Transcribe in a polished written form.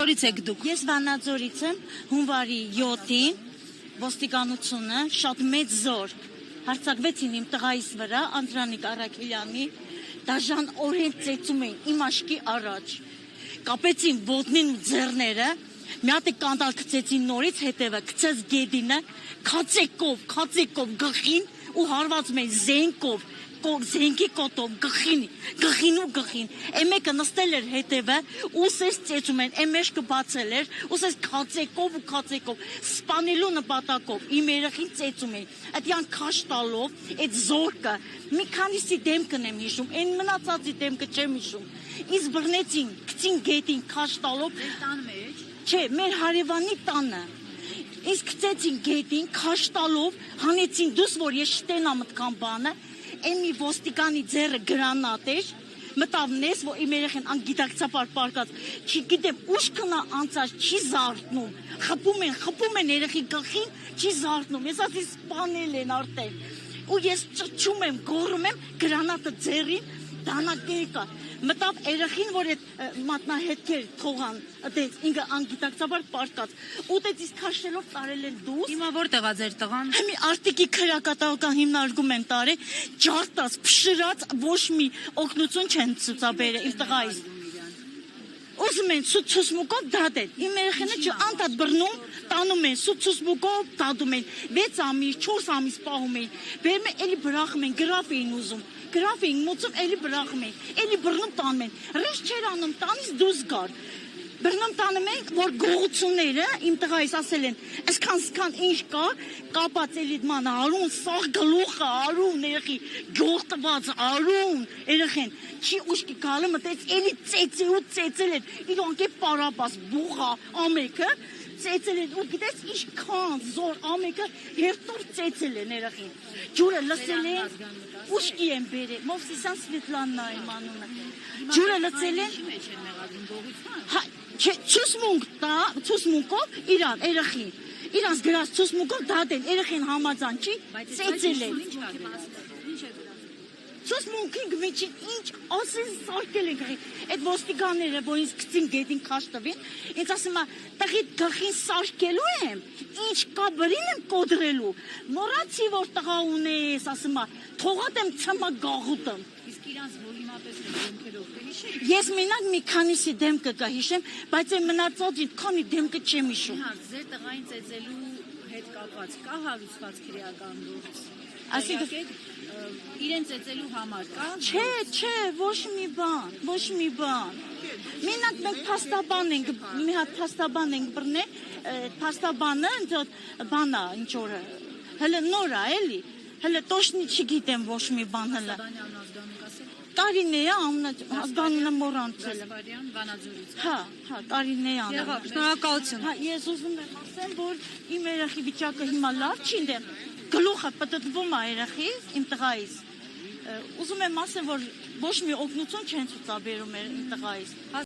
Որից եք դուք։ Ես Վանաձորից եմ, հունվարի 7-ին ոստիկանությունը շատ մեծ զոր հարձակվեցին իմ տղայիս վրա, Անդրանիկ Առաքելյանի, դաժան օրեն ծեծում էին իմ աշկի առաջ, կապեցին ոտնին ու ձեռները, մի հատ կանդալ գցեցին նորից, հետևը գցեց գեդինը, քացեկով գլխին ու հարվածում էին զենքով, զենքի կոտով, գլխին ու գլխին, մեկը նստել էր հետևը, ուսես ծեծում են, մեջքը բացել էր, ուսես քացեկով, սպանելու նպատակով, իմ երեխին ծեծում էին, այդ յան քաշ տալով, այդ զորքը, մի քանիսի դեմքն եմ հիշում, այն մնացածի դեմքը չեմ հիշում, ինձ բռնեցին, գցին գետին քաշ տալով, չէ, մեր հարևանի տանը, ինձ գցեցին գետին, քաշ տալով, հանեցին դուս, որ ես շտենամ մտքան բանը, Այն մի ոստիկանի ձեռը գրանատ էր, մտավ նես, որ իմ երեխեն անգիտակցաբար պարկած, չգիտեմ, ուշ կնա անցած, չի զարթնում, խփում են երեխի գլխին, չի զարթնում, ես ասի սպանել են արդեն, ու ես ճչում եմ, գոռում եմ, գրանատը ձեռին, դանակների կա, մտավ երեխին, որ այդ մատնահետքեր թողան, այդպես ինքը անգիտակցաբար պարկած, ուտեց իսկ քաշելով տարել են դուս։ Հիմա որտեղ է ձեր տղան։ Մի արտիկի քրակատավական հիմնարկում են տարել, ջարդած, փշրած, ոչ մի օգնություն չեն ցուցաբերել իմ տղայիս։ Ուզում են սուտ-սուսմուկով դատել, իմ երեխեները չանդադ բռնում, տանում են, սուտ-սուսմուկով դատում են, 6 ամիս, 4 ամիս պահում են, բերում են, էլի բրախում են, գրաֆ էին ուզում, գրաֆ էին մուծում, էլի բրախում են, էլի բռնում տանում են, ռիշ չեր անում, տանից դուրս գար, բռնում տանում են, որ գողությունները իմ տղայիս ասել են, այսքան ինչ կա, կապած էլի ման արուն, սաղ գլուխը, արուն, երեխի, գող տված, արուն, երեխեն, չի ուշքի գալը մտեց, էլի ծեծել են, իրանք է պարապաս, բուղա, ամեկը, ծեծել են, ու գիտես ինչքան զոր ամեկը հերթով ծեծել են երեխին, ջուրը լսել են, ուշքի են բերել, Մովսիսյան Սվետլաննա իմ անունը, ջուրը լսել են, ցուսմունքով իրան, երեխին, իրանց գրած ցուսմունքով դատեն, երեխին համաձայն չի, ծեծել են, ցուսմունքին գմիջին ինչ ասեն սարկել են գղին, այդ ոստիկանները, որ ինձ գցին գետին քաշ տվին, ինձ ասում է, տղի գլխին սարկելու եմ, ինչ կա բրին եմ կոդրելու, մոռացի որ տղա ունես, ասում է, թողատ եմ ցմա գաղուտը։ Իսկ իրանց որ հիմա պես դեմքերով կհիշեք։ Ես մենակ մի քանիսի դեմքը կհիշեմ, բայց այն մնացած քանի դեմքը չեմ հիշում։ Ձեր տղային ծեծելու հետ կապված կա հարուցված քրեական գործ։ Այսինքն իրեն ծեծելու համար կա։ Չէ, ոչ մի բան։ Մենակ մենք փաստաբան ենք, մի հատ փաստաբան ենք բռնել, փաստաբանը բանա ինչ օրը։ Հələ նոր է, էլի։ Հələ տոշնի չգիտեմ ոչ մի բան հələ։ Տարիներ է ազգանունը մոռանցել եմ։ Վանաձորից։ Հա, տարիներ է։ Շնորհակալություն։ Հա, ես ուզում եմ ասեմ, որ իմ երեխի վիճակը հիմա լավ չի, դեռ գլուխը պտտվում է երեխիս, իմ տղայիս։ Ուզում եմ ասեմ, որ ոչ մի օգնություն չեն ցուցաբերում իմ տղայիս։